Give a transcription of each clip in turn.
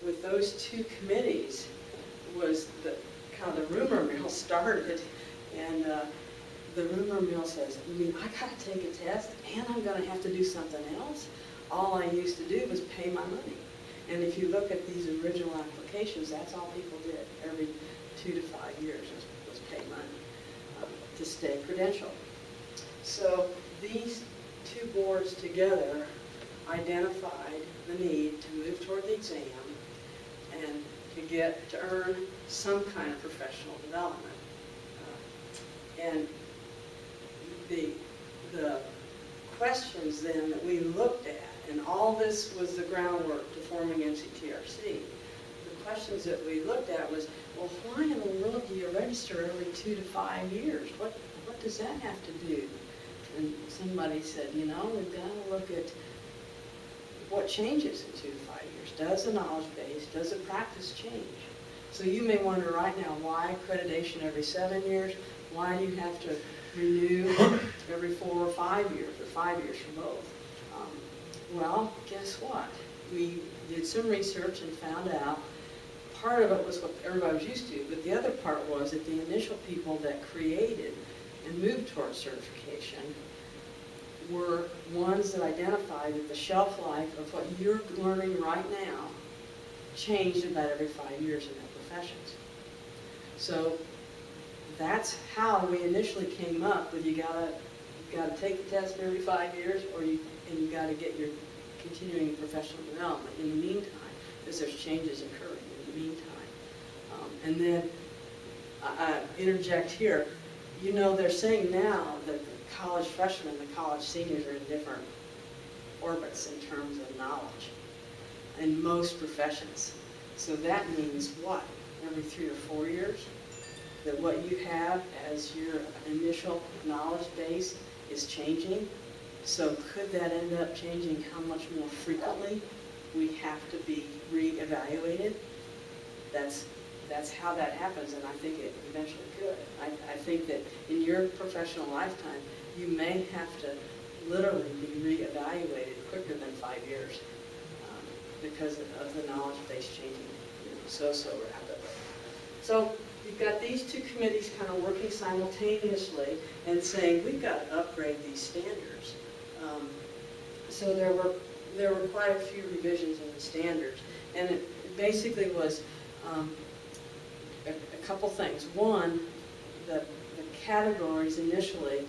with those two committees was the kind of the rumor mill started, and the rumor mill says, I mean, I got to take a test and I'm going to have to do something else. All I used to do was pay my money. And if you look at these original applications, that's all people did every 2 to 5 years was pay money to stay credentialed. So these two boards together identified the need to move toward the exam and to earn some kind of professional development. And the questions then that we looked at, and all this was the groundwork to forming NCTRC. The questions that we looked at was, well, why in the world do you register every 2 to 5 years? What does that have to do? And somebody said, you know, we've got to look at what changes in 2 to 5 years. Does the knowledge base, does the practice change? So you may wonder right now, why accreditation every 7 years? Why do you have to renew every 4 or 5 years, or 5 years for both? Well, guess what? We did some research and found out part of it was what everybody was used to, but the other part was that the initial people that created and moved towards certification were ones that identified that the shelf life of what you're learning right now changed about every 5 years in their professions. So that's how we initially came up with you gotta take the test every 5 years, and you gotta get your continuing professional development in the meantime, because there's changes occurring in the meantime. And then I interject here. You know, they're saying now that the college freshmen and the college seniors are in different orbits in terms of knowledge in most professions. So that means what? Every 3 or 4 years? That what you have as your initial knowledge base is changing. So could that end up changing how much more frequently we have to be re-evaluated? That's how that happens, and I think it eventually could. I think that in your professional lifetime, you may have to literally be re-evaluated quicker than 5 years because of the knowledge base changing so rapidly. So you've got these two committees kind of working simultaneously and saying, we've got to upgrade these standards. So there were quite a few revisions in the standards, and it basically was a couple things. One, the categories initially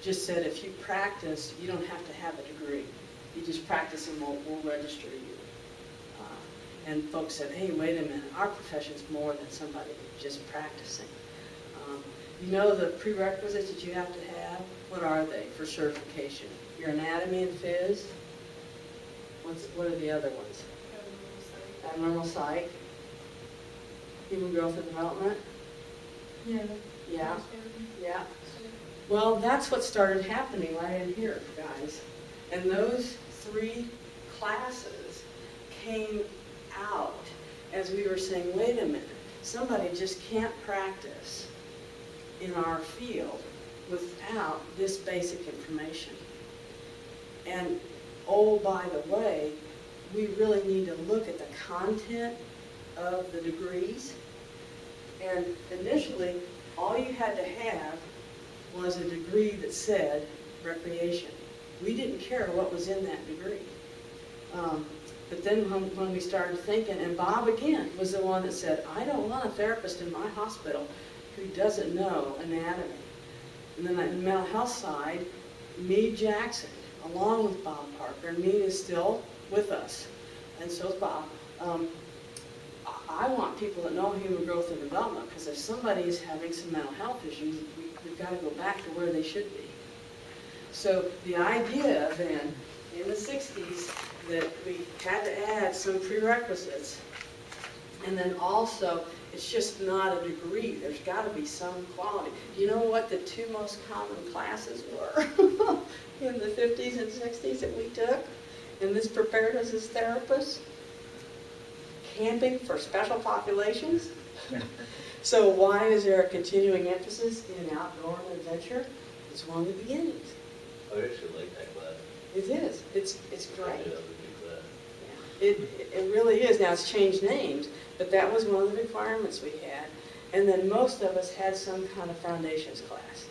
just said if you practice, you don't have to have a degree. You just practice and we'll register you. And folks said, hey, wait a minute, our profession's more than somebody just practicing. You know the prerequisites that you have to have? What are they for certification? Your anatomy and phys? What are the other ones? Abnormal psych. Human growth and development? Yeah. Well, that's what started happening right in here, guys. And those 3 classes came out as we were saying, wait a minute, somebody just can't practice in our field without this basic information. And oh, by the way, we really need to look at the content of the degrees. And initially, all you had to have was a degree that said recreation. We didn't care what was in that degree. But then when we started thinking, and Bob again was the one that said, I don't want a therapist in my hospital who doesn't know anatomy. And then on the mental health side, Meade Jackson, along with Bob Parker, and Meade is still with us, and so is Bob. I want people that know human growth and development, because if somebody is having some mental health issues, we've got to go back to where they should be. So the idea then, in the 60s, that we had to add some prerequisites, and then also, it's just not a degree. There's got to be some quality. Do you know what the 2 most common classes were in the 50s and 60s that we took? And this prepared us as therapists? Camping for special populations. So why is there a continuing emphasis in outdoor and adventure? It's one of the beginnings. I actually like that class. It is. It's great. Yeah, that was a good class. It really is. Now it's changed names, but that was one of the requirements we had. And then most of us had some kind of foundations class.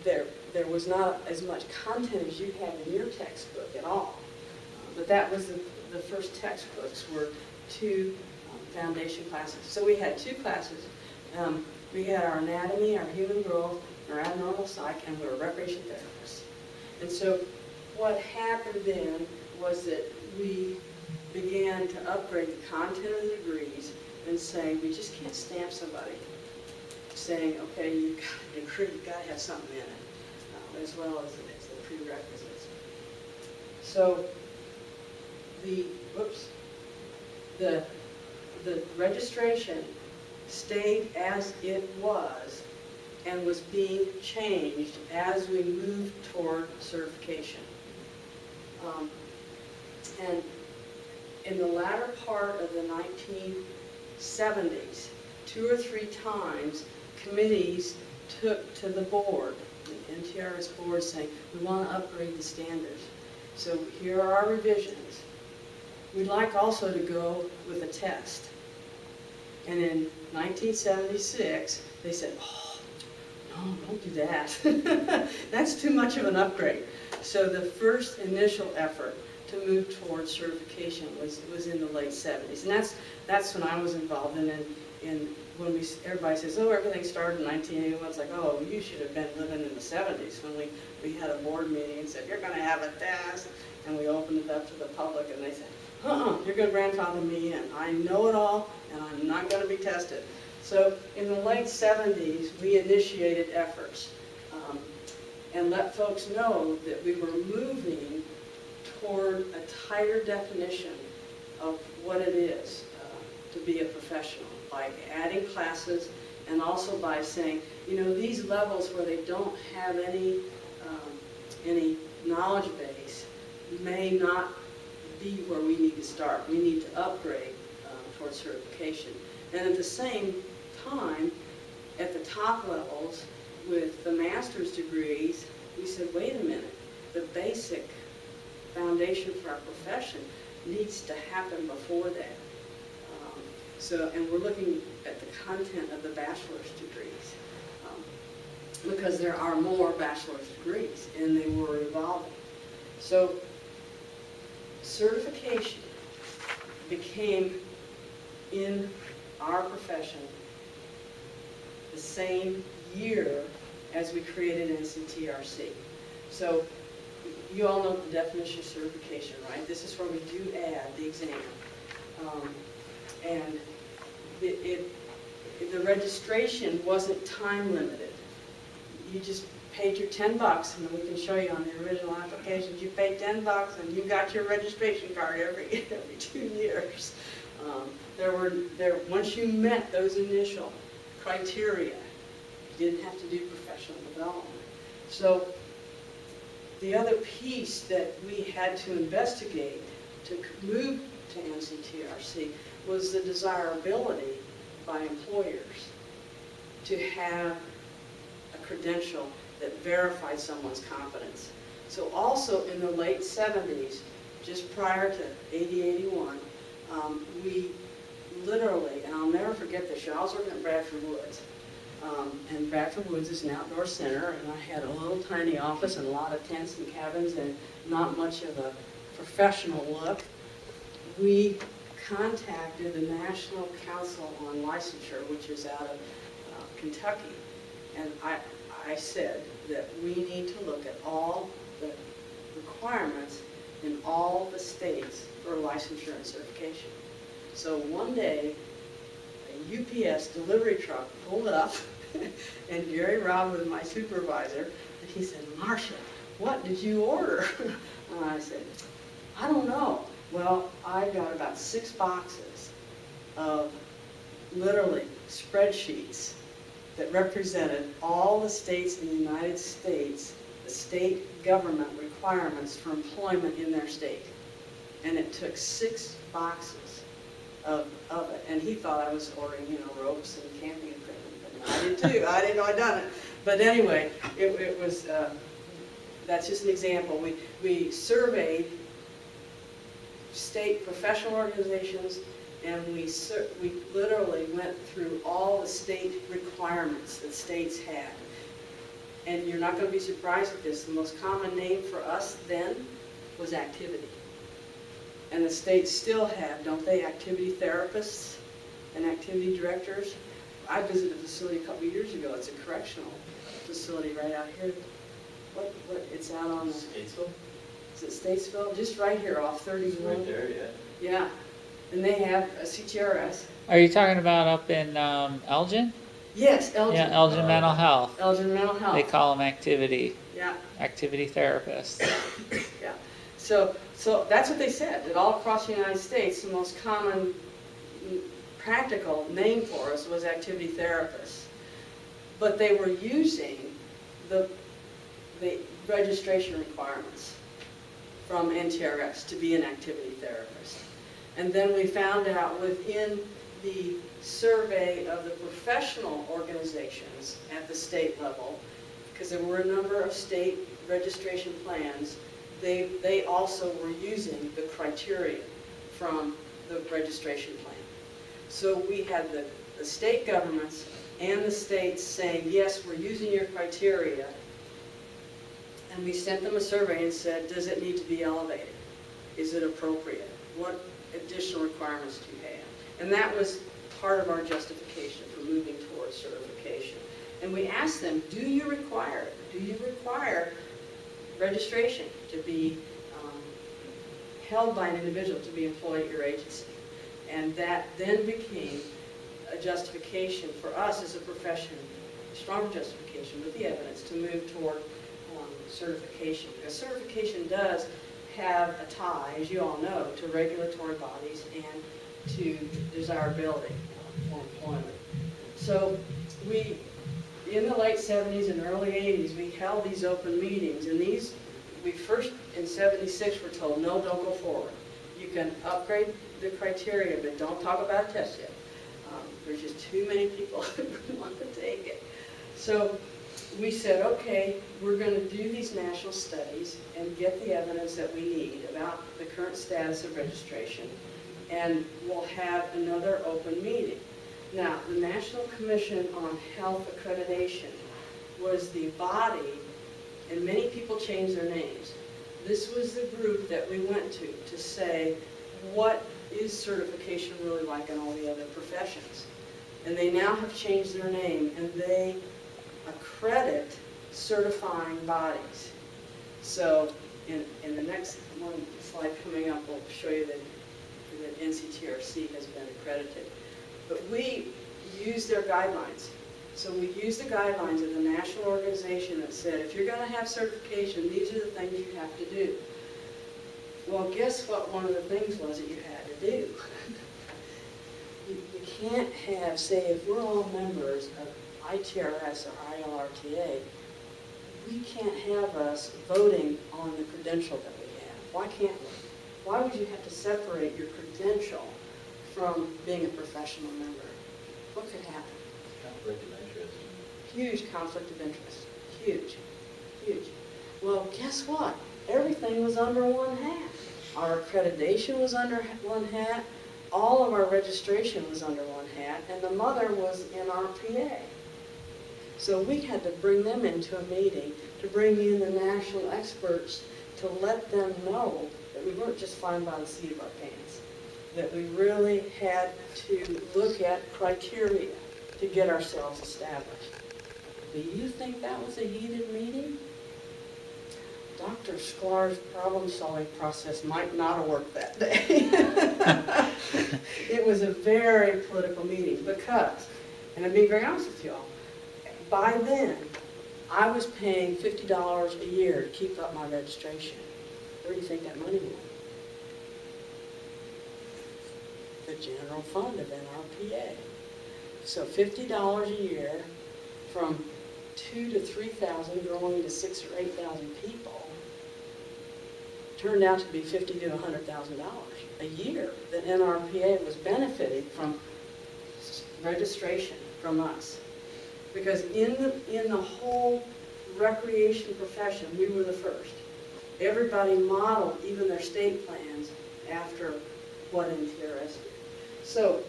There was not as much content as you had in your textbook at all. But that was the first textbooks were 2 foundation classes. So we had 2 classes. We had our anatomy, our human growth, our abnormal psych, and we were recreation therapists. And so what happened then was that we began to upgrade the content of the degrees and saying we just can't stamp somebody saying, okay, you've got a degree, you've got to have something in it, as well as the prerequisites. So the registration stayed as it was and was being changed as we moved toward certification. And in the latter part of the 1970s, 2 or 3 times, committees took to the board, the NTRS board, saying, we want to upgrade the standards. So here are our revisions. We'd like also to go with a test. And in 1976, they said, oh, no, don't do that. That's too much of an upgrade. So the first initial effort to move towards certification was in the late 70s. And that's when I was involved in when everybody says, oh, everything started in 1981. It's like, oh, you should have been living in the 70s when we had a board meeting and said, you're going to have a test. And we opened it up to the public and they said, you're going to grandfather me in. I know it all and I'm not going to be tested. So in the late 70s, we initiated efforts and let folks know that we were moving toward a tighter definition of what it is to be a professional by adding classes and also by saying, these levels where they don't have any knowledge base may not be where we need to start. We need to upgrade towards certification. And at the same time, at the top levels with the master's degrees, we said, wait a minute, the basic foundation for our profession needs to happen before that. And we're looking at the content of the bachelor's degrees because there are more bachelor's degrees and they were evolving. So certification became in our profession the same year as we created NCTRC. So you all know the definition of certification, right? This is where we do add the exam. And the registration wasn't time limited. You just paid your $10, and we can show you on the original applications. You paid $10 and you got your registration card every 2 years. Once you met those initial criteria, you didn't have to do professional development. So the other piece that we had to investigate to move to NCTRC was the desirability by employers to have a credential that verified someone's competence. So also in the late 70s, just prior to 80-81, we literally, and I'll never forget this, I was working at Bradford Woods. And Bradford Woods is an outdoor center, and I had a little tiny office and a lot of tents and cabins and not much of a professional look. We contacted the National Council on Licensure, which is out of Kentucky, and I said that we need to look at all the requirements in all the states for licensure and certification. So one day, a UPS delivery truck pulled up, and Jerry Robb was my supervisor, and he said, Marcia, what did you order? And I said, I don't know. Well, I got about 6 boxes of literally spreadsheets that represented all the states in the United States, the state government requirements for employment in their state. And it took 6 boxes of it. And he thought I was ordering, ropes and camping equipment. But I did too. I didn't know I'd done it. But anyway, it was, that's just an example. We surveyed state professional organizations, and we literally went through all the state requirements that states had. And you're not going to be surprised at this. The most common name for us then was activity. And the states still have, don't they, activity therapists and activity directors? I visited a facility a couple of years ago. It's a correctional facility right out here. What, it's out on the... Statesville? Is it Statesville? Just right here off 31. It's right there, yeah. Yeah. And they have a CTRS. Are you talking about up in Elgin? Yes, Elgin. Yeah, Elgin Mental Health. Elgin Mental Health. They call them activity Yeah. therapists. Yeah. So that's what they said, that all across the United States, the most common practical name for us was activity therapists. But they were using the registration requirements from NTRS to be an activity therapist. And then we found out within the survey of the professional organizations at the state level, because there were a number of state registration plans, they also were using the criteria from the registration plan. So we had the state governments and the states saying, yes, we're using your criteria, and we sent them a survey and said, does it need to be elevated? Is it appropriate? What additional requirements do you have? And that was part of our justification for moving towards certification. And we asked them, do you require it? Do you require registration to be held by an individual to be employed at your agency? And that then became a justification for us as a profession, a strong justification with the evidence to move toward certification. Because certification does have a tie, as you all know, to regulatory bodies and to desirability for employment. So we, in the late 70s and early 80s, we held these open meetings, and these, we first in 76 were told, no, don't go forward. You can upgrade the criteria, but don't talk about a test yet. There's just too many people who want to take it. So we said, okay, we're going to do these national studies and get the evidence that we need about the current status of registration, and we'll have another open meeting. Now, the National Commission on Health Accreditation was the body, and many people changed their names. This was the group that we went to say, what is certification really like in all the other professions? And they now have changed their name, and they accredit certifying bodies. So in the next one slide coming up, we'll show you that NCTRC has been accredited. But we use their guidelines. So we use the guidelines of the national organization that said, if you're going to have certification, these are the things you have to do. Well, guess what one of the things was that you had to do? You can't have, say, if we're all members of ITRS or ILRTA, we can't have us voting on the credential that we have. Why can't we? Why would you have to separate your credential from being a professional member? What could happen? Conflict of interest. Huge conflict of interest. Huge. Huge. Well, guess what? Everything was under one hat. Our accreditation was under one hat. All of our registration was under one hat. And the mother was NRPA. So we had to bring them into a meeting, to bring in the national experts, to let them know that we weren't just flying by the seat of our pants, that we really had to look at criteria to get ourselves established. Do you think that was a heated meeting? Dr. Sklar's problem-solving process might not have worked that day. It was a very political meeting because, and I'm being very honest with you all, by then, I was paying $50 a year to keep up my registration. Where do you think that money went? The general fund of NRPA. So $50 a year from 2,000 to 3,000 growing to 6,000 or 8,000 people turned out to be $50,000 to $100,000 a year that NRPA was benefiting from registration from us. Because in the whole recreation profession, we were the first. Everybody modeled even their state plans after what NTRS did. So,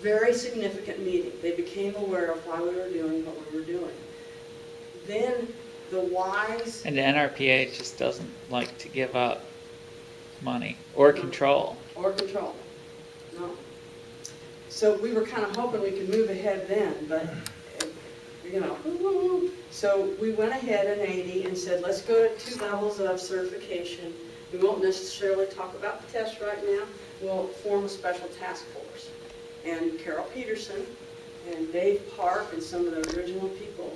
very significant meeting. They became aware of why we were doing what we were doing. Then the whys. And the NRPA just doesn't like to give up money or control. Or control. No. So we were kind of hoping we could move ahead then, but, you know, so we went ahead in 80 and said, let's go to 2 levels of certification. We won't necessarily talk about the test right now. We'll form a special task force. And Carol Peterson and Dave Park and some of the original people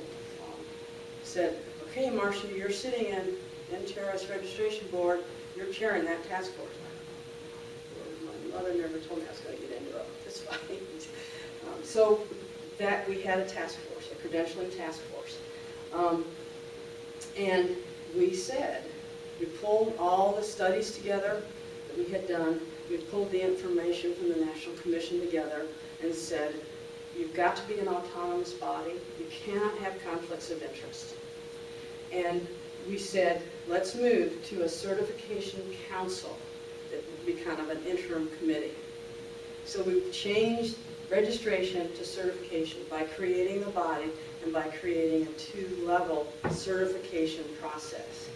said, okay, Marcia, you're sitting in NTRS Registration Board, you're chairing that task force. My mother never told me I was going to get into it. That's fine. So that we had a task force, a credentialing task force. And we said, we pulled all the studies together that we had done. We pulled the information from the National Commission together and said, you've got to be an autonomous body. You cannot have conflicts of interest. And we said, let's move to a certification council that would be kind of an interim committee. So we've changed registration to certification by creating the body and by creating a 2-level certification process.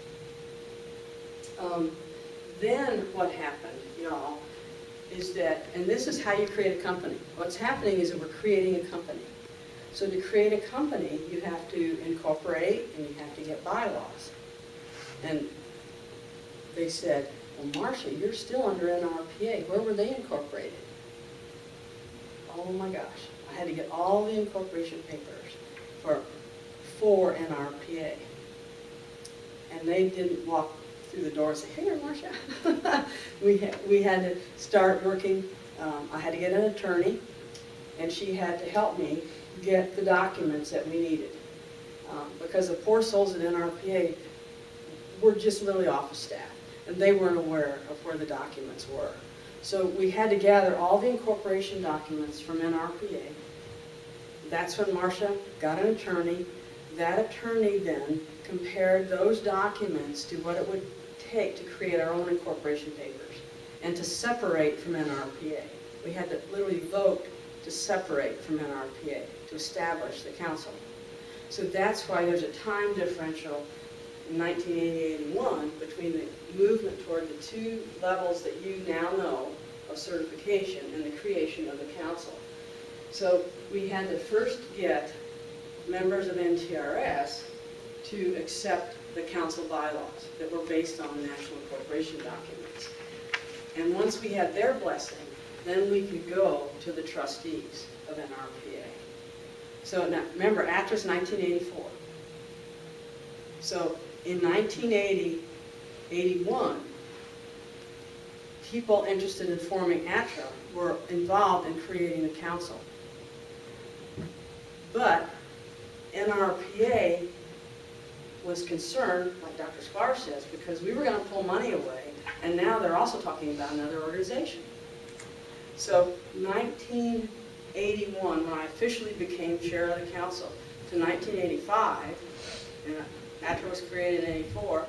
Then what happened, y'all, is that, and this is how you create a company. What's happening is that we're creating a company. So to create a company, you have to incorporate and you have to get bylaws. And they said, well, Marcia, you're still under NRPA. Where were they incorporated? Oh my gosh. I had to get all the incorporation papers for NRPA. And they didn't walk through the door and say, hey, Marcia. we had to start working. I had to get an attorney, and she had to help me get the documents that we needed. Because the poor souls at NRPA were just literally office staff, and they weren't aware of where the documents were. So we had to gather all the incorporation documents from NRPA. That's when Marcia got an attorney. That attorney then compared those documents to what it would take to create our own incorporation papers and to separate from NRPA. We had to literally vote to separate from NRPA, to establish the council. So that's why there's a time differential in 1980-81 between the movement toward the 2 levels that you now know of certification and the creation of the council. So we had to first get members of NTRS to accept the council bylaws that were based on national incorporation documents. And once we had their blessing, then we could go to the trustees of NRPA. So now, remember, ACT was 1984. So in 1980, 81, people interested in forming ATRA were involved in creating the council. But NRPA was concerned, like Dr. Sklar says, because we were going to pull money away, and now they're also talking about another organization. So 1981, when I officially became chair of the council, to 1985, and ATRA was created in 84,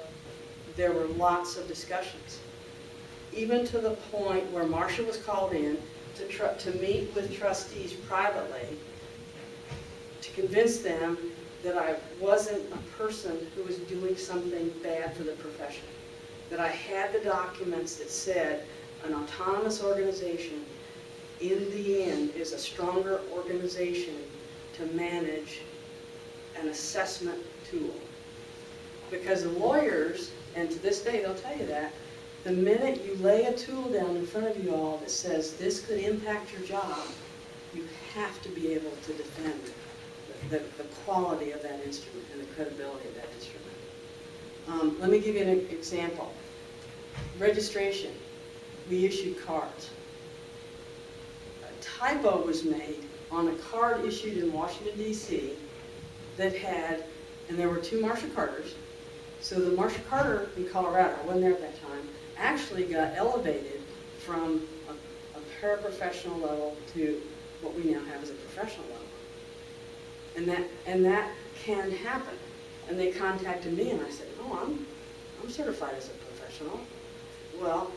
there were lots of discussions. Even to the point where Marcia was called in to meet with trustees privately to convince them that I wasn't a person who was doing something bad for the profession. That I had the documents that said an autonomous organization in the end is a stronger organization to manage an assessment tool. Because the lawyers, and to this day they'll tell you that, the minute you lay a tool down in front of you all that says this could impact your job, you have to be able to defend the quality of that instrument and the credibility of that instrument. Let me give you an example. Registration. We issued cards. A typo was made on a card issued in Washington, D.C. that had, and there were 2 Marcia Carters. So the Marcia Carter in Colorado, I wasn't there at that time, actually got elevated from a paraprofessional level to what we now have as a professional level. And that can happen. And they contacted me and I said, oh, I'm certified as a professional. Well,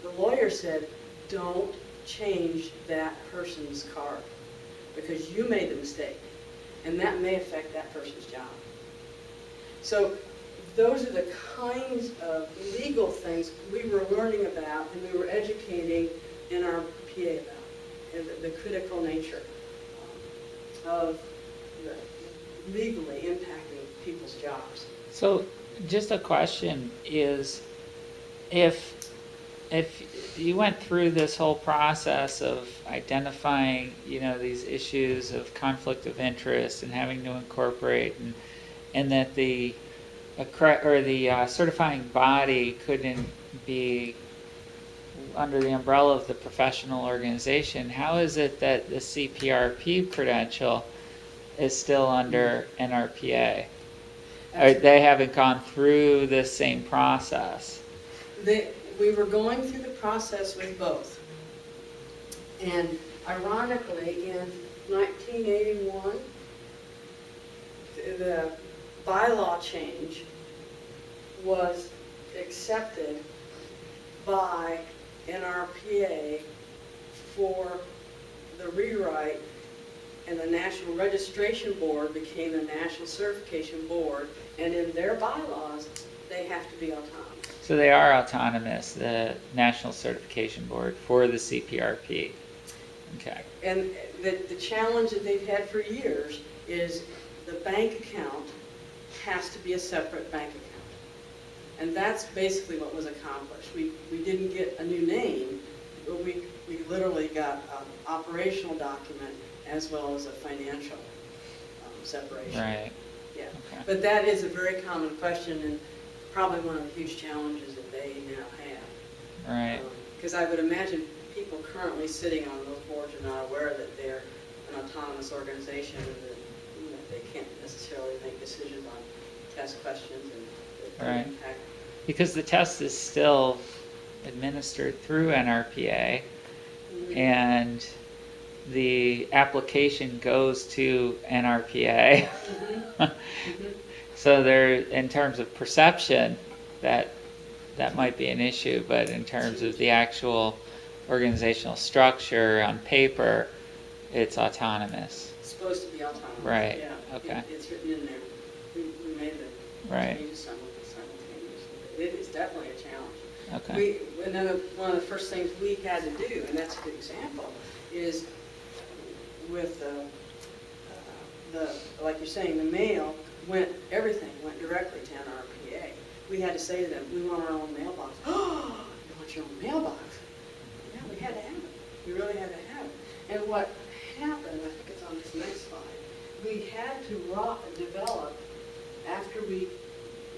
the lawyer said, don't change that person's card because you made the mistake, and that may affect that person's job. So those are the kinds of legal things we were learning about and we were educating in our PA about, and the critical nature of the legally impacting people's jobs. So just a question is, if you went through this whole process of identifying, these issues of conflict of interest and having to incorporate, and that the certifying body couldn't be under the umbrella of the professional organization, how is it that the CPRP credential is still under NRPA? Or they haven't gone through this same process? We were going through the process with both. And ironically, in 1981, the bylaw change was accepted by NRPA for the rewrite, and the National Registration Board became the National Certification Board, and in their bylaws, they have to be autonomous. So they are autonomous, the National Certification Board for the CPRP. Okay. And the challenge that they've had for years is the bank account has to be a separate bank account. And that's basically what was accomplished. We didn't get a new name, but we literally got an operational document as well as a financial separation. Right. Yeah. Okay. But that is a very common question and probably one of the huge challenges that they now have. Right. Because I would imagine people currently sitting on those boards are not aware that they're an autonomous organization and that they can't necessarily make decisions on test questions and Right. impact. Because the test is still administered through NRPA, Mhm. and the application goes to NRPA. Mhm. Mhm. So there, in terms of perception, that might be an issue, but in terms of the actual organizational structure on paper, it's autonomous. It's supposed to be autonomous. Right. Yeah. Okay. It's written in there. We made the Right. changes simultaneously. It is definitely a challenge. Okay. One of the first things we had to do, and that's a good example, is with like you're saying, the mail everything went directly to NRPA. We had to say to them, we want our own mailbox. Oh, you want your own mailbox? Yeah, we had to have it. We really had to have it. And what happened, I think it's on this next slide, we had to develop, after we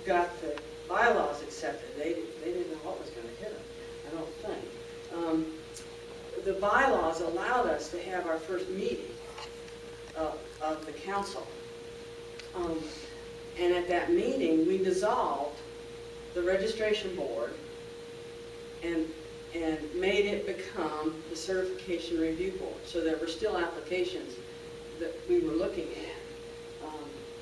got the bylaws accepted, they didn't know what was going to hit them, I don't think. The bylaws allowed us to have our first meeting of the council. And at that meeting, we dissolved the registration board and made it become the certification review board. So there were still applications that we were looking at.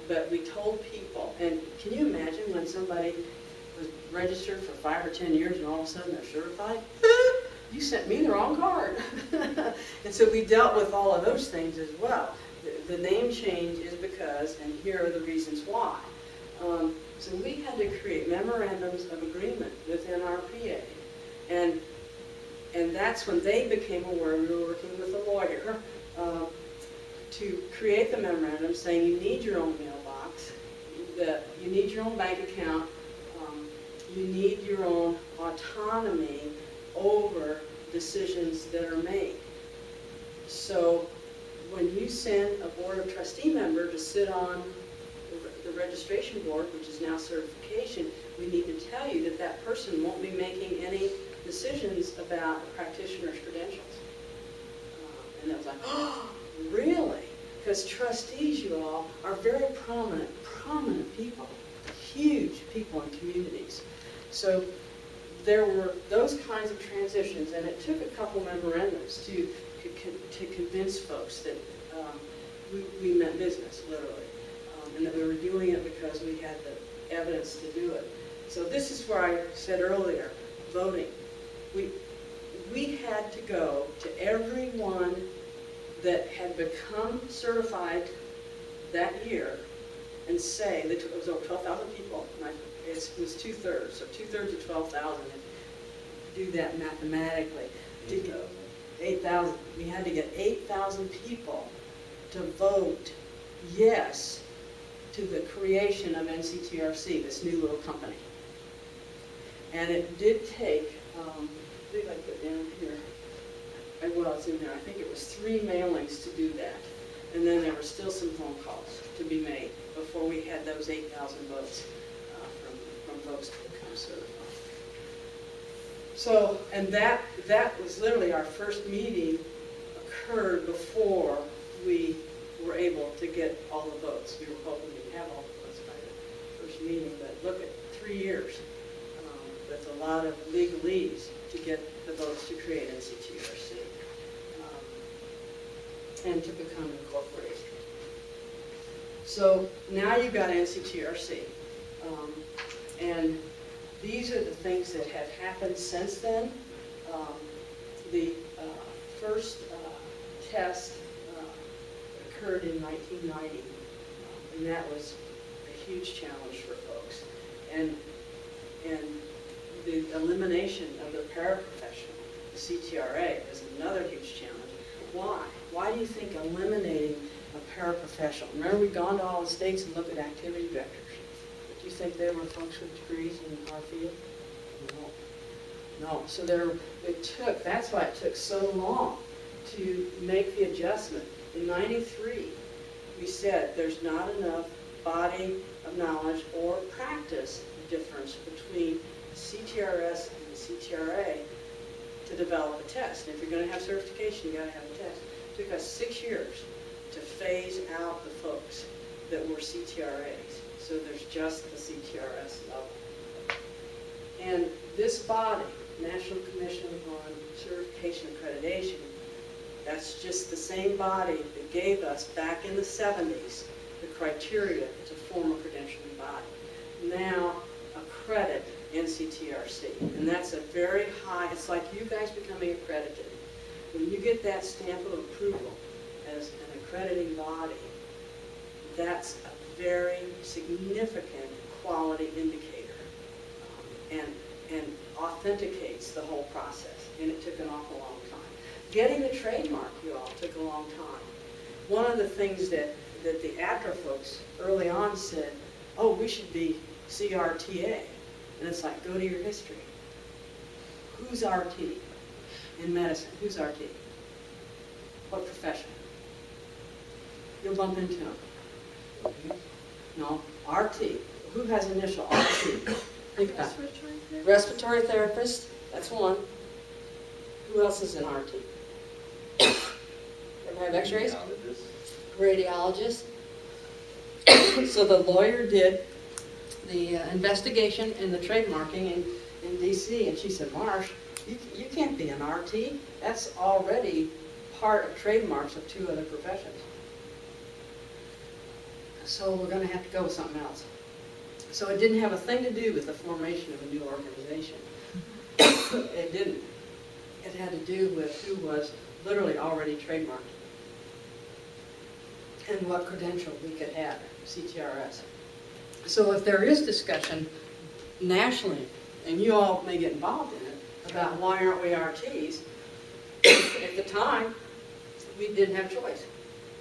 But we told people, and can you imagine when somebody was registered for 5 or 10 years and all of a sudden they're certified? You sent me the wrong card. And so we dealt with all of those things as well. The name change is because, and here are the reasons why. So we had to create memorandums of agreement within our PA. And that's when they became aware we were working with a lawyer to create the memorandum saying you need your own mailbox, that you need your own bank account, you need your own autonomy over decisions that are made. So when you send a board of trustee member to sit on the registration board, which is now certification, we need to tell you that that person won't be making any decisions about a practitioner's credentials. And it was like, oh, really? Because trustees, you all, are very prominent people, huge people in communities. So there were those kinds of transitions, and it took a couple memorandums to convince folks that we meant business, literally, and that we were doing it because we had the evidence to do it. So this is where I said earlier, voting. we had to go to everyone that had become certified that year and say, that it was over 12,000 people, and it was 2/3, so 2/3 of 12,000, if you do that mathematically. To get 8,000, we had to get 8,000 people to vote yes to the creation of NCTRC, this new little company. And it did take, I think I put down here, well, it's in there, I think it was 3 mailings to do that. And then there were still some phone calls to be made before we had those 8,000 votes from folks to become certified. So, and that was literally our first meeting occurred before we were able to get all the votes. We were hoping we'd have all the votes by the first meeting, but look at 3 years with a lot of legalese to get the votes to create NCTRC and to become incorporated. So now you've got NCTRC. And these are the things that have happened since then. The first test occurred in 1990, and that was a huge challenge for folks. And the elimination of the paraprofessional, the CTRA, is another huge challenge. Why? Why do you think eliminating a paraprofessional? Remember, we've gone to all the states and looked at activity vectors. Do you think they were folks with degrees in our field? No. So that's why it took so long to make the adjustment. In '93, we said there's not enough body of knowledge or practice difference between CTRS and the CTRA to develop a test. And if you're going to have certification, you got to have a test. It took us 6 years to phase out the folks that were CTRAs. So there's just the CTRS level. And this body, National Commission on Certification Accreditation, that's just the same body that gave us back in the 70s the criteria to form a credentialing body. Now accredit NCTRC, and that's a very high, it's like you guys becoming accredited. When you get that stamp of approval as an accrediting body, that's a very significant quality indicator and authenticates the whole process, and it took an awful long time. Getting the trademark, you all, took a long time. One of the things that the ATRA folks early on said, oh, we should be CRTA. And it's like, go to your history. Who's RT in medicine? Who's RT? What profession? You'll bump into them. No, RT. Who has initial RT? Think about it. Respiratory therapist, that's one. Who else is in RT? Everybody have x-rays? Radiologist. So the lawyer did the investigation and the trademarking in DC, and she said, Marsh, you can't be an RT. That's already part of trademarks of 2 other professions. So we're going to have to go with something else. So it didn't have a thing to do with the formation of a new organization. It didn't. It had to do with who was literally already trademarked and what credential we could have, CTRS. So if there is discussion nationally, and you all may get involved in it, about why aren't we RTs, at the time, we didn't have a choice.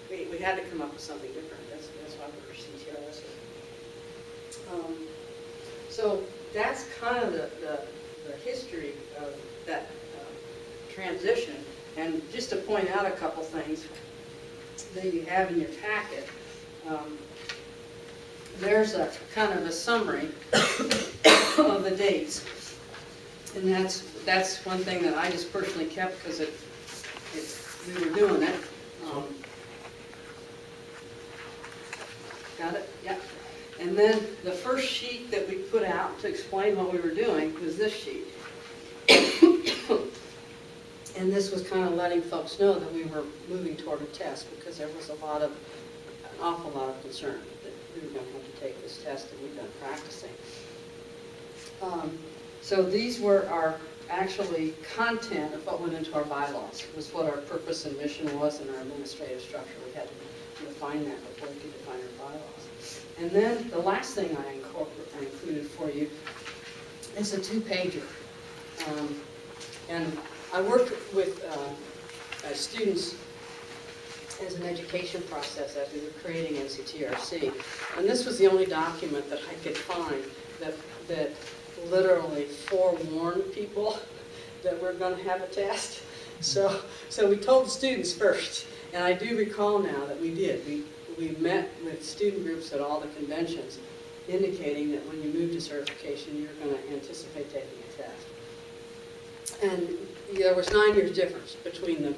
We had to come up with something different. That's why we were CTRS. So that's kind of the history of that transition. And just to point out a couple things that you have in your packet, there's a kind of a summary of the dates. And that's one thing that I just personally kept because we were doing it. Got it? Yeah. And then the first sheet that we put out to explain what we were doing was this sheet. And this was kind of letting folks know that we were moving toward a test because there was an awful lot of concern that we were going to have to take this test, and we've been practicing. So these were our actually content of what went into our bylaws. It was what our purpose and mission was in our administrative structure. We had to define that before we could define our bylaws. And then the last thing I included for you is a two-pager. And I worked with students as an education process as we were creating NCTRC. And this was the only document that I could find that literally forewarned people that we're going to have a test. So we told the students first, and I do recall now that we did. We met with student groups at all the conventions, indicating that when you move to certification, you're going to anticipate taking a test. And there was 9 years difference between the